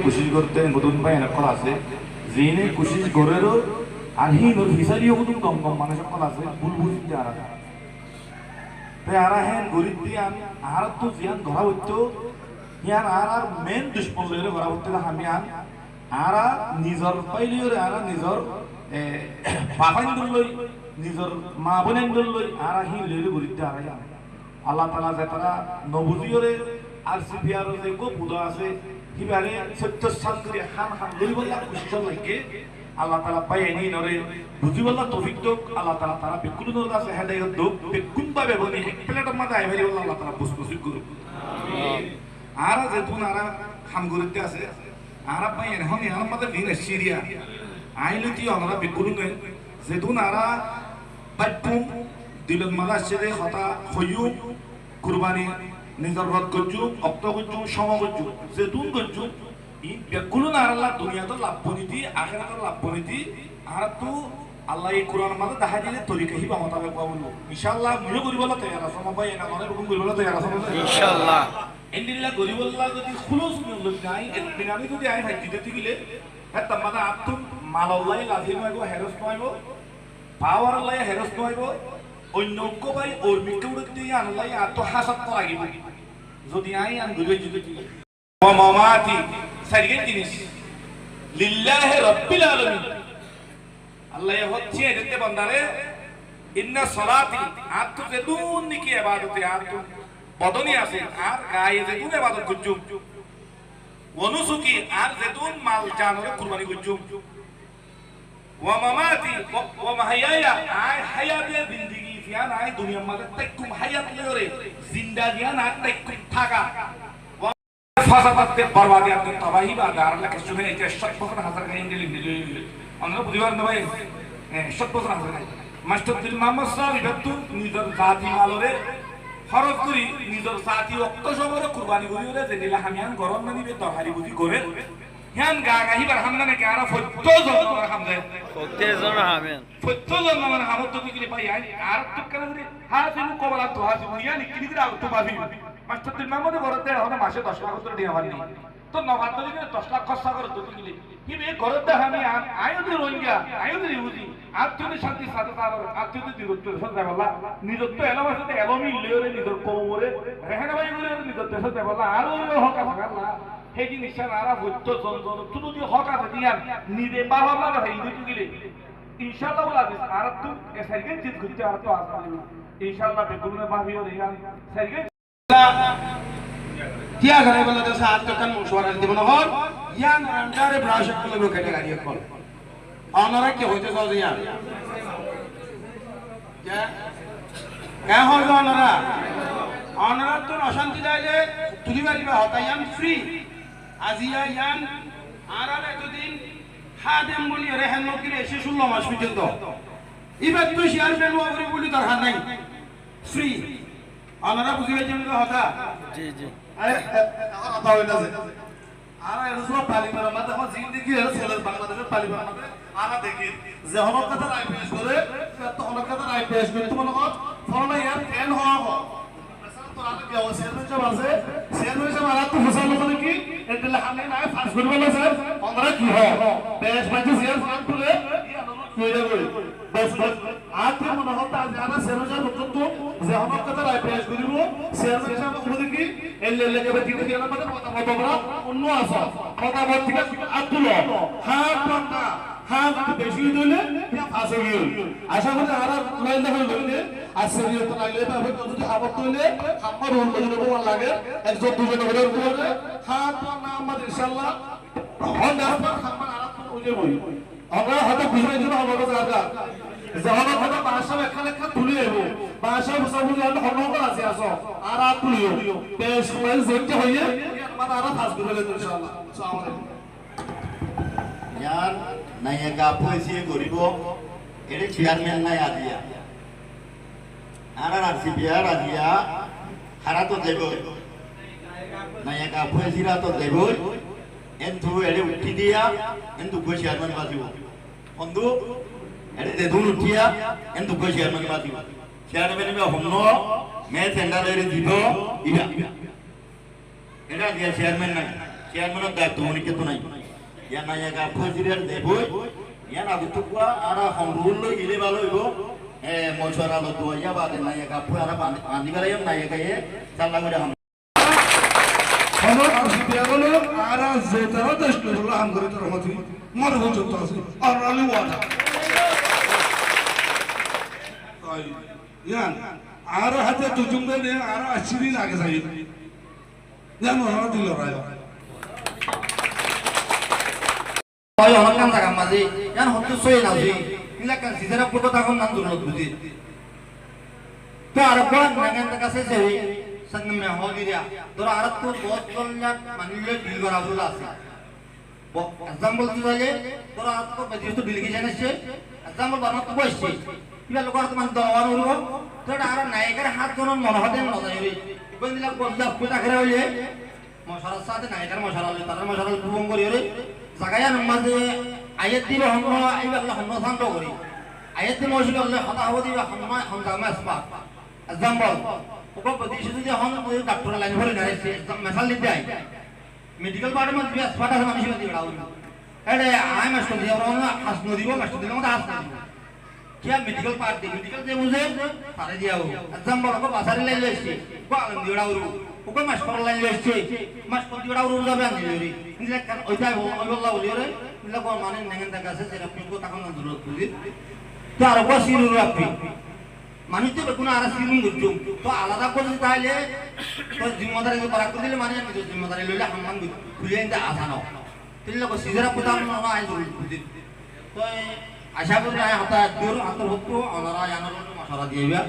কোশিশ করতে নতুন ভাই এনে কল আছে যিনি কোশিশ করেরও আর হিনোর ফিসারিও নতুন কম কম মানুষ কল আছে বুলবুল যারা তাই আর হ্যাঁ গরিব দিয়ে আমি আর তো জিয়ান ঘরা হইতো ইয়ান আর মেন দুশ্মন লইরে ঘরা হইতে আমি আর নিজর পাইলিও আর নিজর বাবাইন্দুল লই নিজর মা বোনেন্দুল লই আর হি লইরে গরিব দিয়ে আর আল্লাহ তাআলা যে তারা নবুজিওরে আর সিপিআর যে গো বুদা আছে হিবারে সত্য শান্তি হাম হাম গরিবল্লাহ খুশি লাগে আল্লাহ তাআলা পায়নি নরে বুঝিবল্লাহ তৌফিক দক আল্লাহ তাআলা তারা বিকুলুর কাছে হেদায়েত দক বিকুন ভাবে বনি এক প্লেট মাথা আইবারি আল্লাহ তাআলা বুঝ করুক আমিন আর যে তুন আর হাম গরিতে আছে আর পাই এখন ইয়ার মধ্যে ভিন সিরিয়া আইলতি আমরা বিকুলুন যে তুন আর বাটুম দিলত মালা সেরে হতা হইউ কুরবানি নিজর রদ করছু অক্ত করছু সম করছু যেতুন করছু ই বেকুলুন আর আল্লাহ দুনিয়াতে লাভ বনিতি আখিরাতে লাভ বনিতি আর তো আল্লাহ এই কোরআন মাঝে দেখা দিলে তরিকা হিবা মোতাবেক পাবো ইনশাআল্লাহ মুই করিবলা তৈয়ার আছো ভাই এনা মনে রকম করিবলা তৈয়ার আছো ইনশাআল্লাহ ইন্দিল্লাহ করিবল্লাহ যদি খুলুস নিয়ত নাই বিনামি যদি আই ভাই দিতে গিলে হেত মাদা আত্ম মালাল্লাহ লাজিম হইব হেরস নইব পাওয়ার আল্লাহ হেরস নইব অন্য কো ভাই ওর মিকুড় দিয়ে আল্লাহ আত্ম হাসাত লাগিব যদি আই আন গরিব যদি ওয়া মামাতি সারিয়ে জিনিস লিল্লাহি রাব্বিল আলামিন আল্লাহ হচ্ছে এতে বান্দারে ইন্না সলাতি আত যেদুন নিকি ইবাদতে আত বদনি আছে আর গায়ে যেদুন ইবাদত করছুম ওয়ানুসুকি আর যেদুন মাল জানরে কুরবানি করছুম ওয়া মামাতি ওয়া মাহইয়া আই হায়াতে জিন্দেগি ফিয়ান আই দুনিয়ার মাঝে তাইকুম হায়াত লরে জিন্দেগি না তাইকুম থাকা ফাসাদাতে বরবাদি আপনি তবাহি বা দারলা কে শুনে এই 70,000 গাইন দিলি দিলি আমরা বুঝিবার না ভাই 70,000 গাইন মাস্টার দিল মোহাম্মদ সাহেব ইবাদতু নিজর জাতি মালরে খরচ করি নিজর জাতি রক্ত সবরে কুরবানি করি ওরে যে নিলা হামিয়ান গরম না নিবে তরহারি বুঝি করে হ্যান গা গাহিবার হামনা না কে আর 70 জন করে হামদে 70 জন হামেন 70 জন মানে হামত তো কি ভাই আর তো কেন করে হাজিমু কবলা তো হাজিমু ইয়ানি কি দিরা তো ভাবি মাস্টার দিল মোহাম্মদ ঘরতে এখন মাসে 10 লাখ করে দিয়া পারি তো নবাদ দিকে 10 লাখ খরচ করে তো দিলে কি বে ঘরতে আমি আয়োদি রোহিঙ্গা আয়োদি ইহুদি আত্মীয় শান্তি সাথে তার আত্মীয় দিগত সদা বলা নিজত্ব এলামাসতে এলমি লেরে নিজর কোমরে রেহানা ভাই গুলো নিজত্ব সদা বলা আর ওই হক আছে আল্লাহ সেই জিনিসটা আর হত্য জনজন তুই যদি হক আছে দিয়া নিজে বাবা মারা হই দিতে গিলে ইনশাআল্লাহ ওলা দিস আর তুই এসাইকে জিত করতে আর তো আসবে ইনশাআল্লাহ বেকুনে ভাবিও রিয়ান সাইকে তিয়া ঘরে বলে তো সাত টাকার মশওয়ারা দিব না হল ইয়ান রামদারে ব্রাশ করে লোকে গাড়ি কল অনরা কি হইতে যাও ইয়ান কে হয় অনরা তো অশান্তি দাইলে তুলি মারিবা হতা ইয়ান ফ্রি আজিয়া ইয়ান আর এতদিন হাদেম বলি রেহান নকিরে এসে 16 মাস পর্যন্ত এবার তুই শেয়ার ফেলবো বলি দরকার নাই ফ্রি অনরা বুঝি হইছেন হতা জি জি আরে কথা হইতাছে আর এরসব তালিবান মাঝে আমার জিন্দেগি এর ছেলে বাংলাদেশের তালিবান মাঝে আরা দেখি যে হলক কথা রাই পেশ করে তো হলক কথা রাই পেশ করে তোমার লগত ফরনা ইয়ার ফ্যান হওয়া হয় তো আর কি আছে চেয়ারম্যান আছে চেয়ারম্যান সাহেব আর তো ফসল লোক কি এতলে হামলে না ফাঁস করে বলা স্যার আমরা কি হয় বেশ বাজে চেয়ার ফান তুলে কইরা কই বস আজ মনে হতা যারা চেয়ারম্যান সাহেব তো যে হলক কথা রাই পেশ করিব চেয়ারম্যান সাহেব উপরে কি এলে লেগে দিতে গেল মানে কথা বলা অন্য আছে কথা বল ঠিক আছে আব্দুল্লাহ হ্যাঁ পান্না হ্যাঁ বেশি দিলে ফাঁসে গিয়ে আশা করি আর লাইন দেখা হইলে আর শরীয়ত লাগলে তবে যদি খাবার তৈলে আমার রোল করে বল লাগে একজন দুজন করে করে হ্যাঁ পান্না আমাদের ইনশাআল্লাহ হন আপনার খাবার আর ওই বই আমরা হয়তো বুঝাই দিন আমাদের জায়গা যখন কথা ভাষা এখানে তুলে দেব ভাষা বুঝাবুঝি আমরা হনকর আছে আসো আর তুলিও বেশ মানে যেতে হইয়ে আমরা আর ফাস করে ইনশাআল্লাহ আসসালামু আলাইকুম यार नहीं का पैसे गरीबो एडे चेयरमैन নাই আজিয়া আর আরসিপিআর আজিয়া হারা তো দেব নাই का पैसेরা তো দেব এন্তু এডে উঠি দিয়া এন্তু কো চেয়ারম্যান বাজিব বন্ধু এডে দেদুন উঠিয়া এন্তু কো চেয়ারম্যান বাজিব চেয়ারম্যান মে হন্ন মে সেন্ডালের দিব ইরা এটা দিয়া চেয়ারম্যান নাই চেয়ারম্যানের দায়িত্ব মনে কেতো নাই ইয়া নায়িকা ফজিরের দেবই ইয়া না দুটুকুয়া আর হংরুল লই গেলে ভালো হইব মশারা লো দোয়া বাদে নায়িকা ফুয়ারা পানি গেলে নায়িকা এ চাল্লা করে হাম হলো আসিয়া হলো আর জেতারা দেশ হলো আম করে তোর মত মর পর্যন্ত আছে আর আলু ওয়াটা তাই ইয়ান আর হাতে তুজুম দে আর 80 দিন আগে যাই জানো হলো দিল রায় ওই অনকান জায়গা মাঝে ইয়ান হতে সই না জি ইলাকা সিজারা পুরো তখন নাম দুর্লভ বুঝি তো আর কোন নাগান কাছে যাই संगम में हो गया तो आरत को बहुत कल्याण मानिले डील बराबर আছে एग्जांपल কি বলে তো আরত को बजे तो डील की जाने से एग्जांपल বানাতে বসছে ইবা লোক আর মান দওয়ার হইব তো আর নায়কের হাত জন মন হতে ন যাইবে ইবন দিলা বললা পুতা করে হইলে মশারার সাথে নায়কের মশারা হইলে তার মশারা পূরণ করি হইলে জায়গায় নামাজে আয়াত দিলে হন ইবা আল্লাহ হন শান্ত করি আয়াত দিলে মশিক আল্লাহ হতা হব দিবা হন জামা আসবা एग्जांपल ওপর প্রতিশোধ যদি হন ওই ডাক্তার লাইন ভরে না রে মেশাল দিতে আই মেডিকেল পার্ট মধ্যে বিয়াস ফাটা মানুষ দিতে বড়াও এডে আই মাস্টার দিয়ে আমরা হাস নদিব মাস্টার দিলে মধ্যে হাস নদিব কিয়া মেডিকেল পার্ট দি মেডিকেল যে বুঝে তারে দিয়াও एग्जांपल ওপর বাসারে লাইন লইছে কো আলম দি বড়াও ওপর মাস্টার লাইন লইছে মাস্টার দি বড়াও যাবে আনি রে নিলে ওইটাই আল্লাহ বলি রে নিলে কো মানে নেগেন টাকা আছে যেটা আপনি টাকা না জরুরত বুঝি তো আর কো সিরু রাখবি মানুষ তো কোনো আর সিরুম গুজুম তো আলাদা করে তাইলে তো জিম্মেদারি করা করে দিলে মানে আমি জিম্মেদারি লইলে হামান খুলে আনতে আসা নাও তিলে কো সিজারা পুতাম না আই বুঝি তো আশা করি আয় হাতা দূর আতর হতো ওনারা জানার মশলা দিয়েবা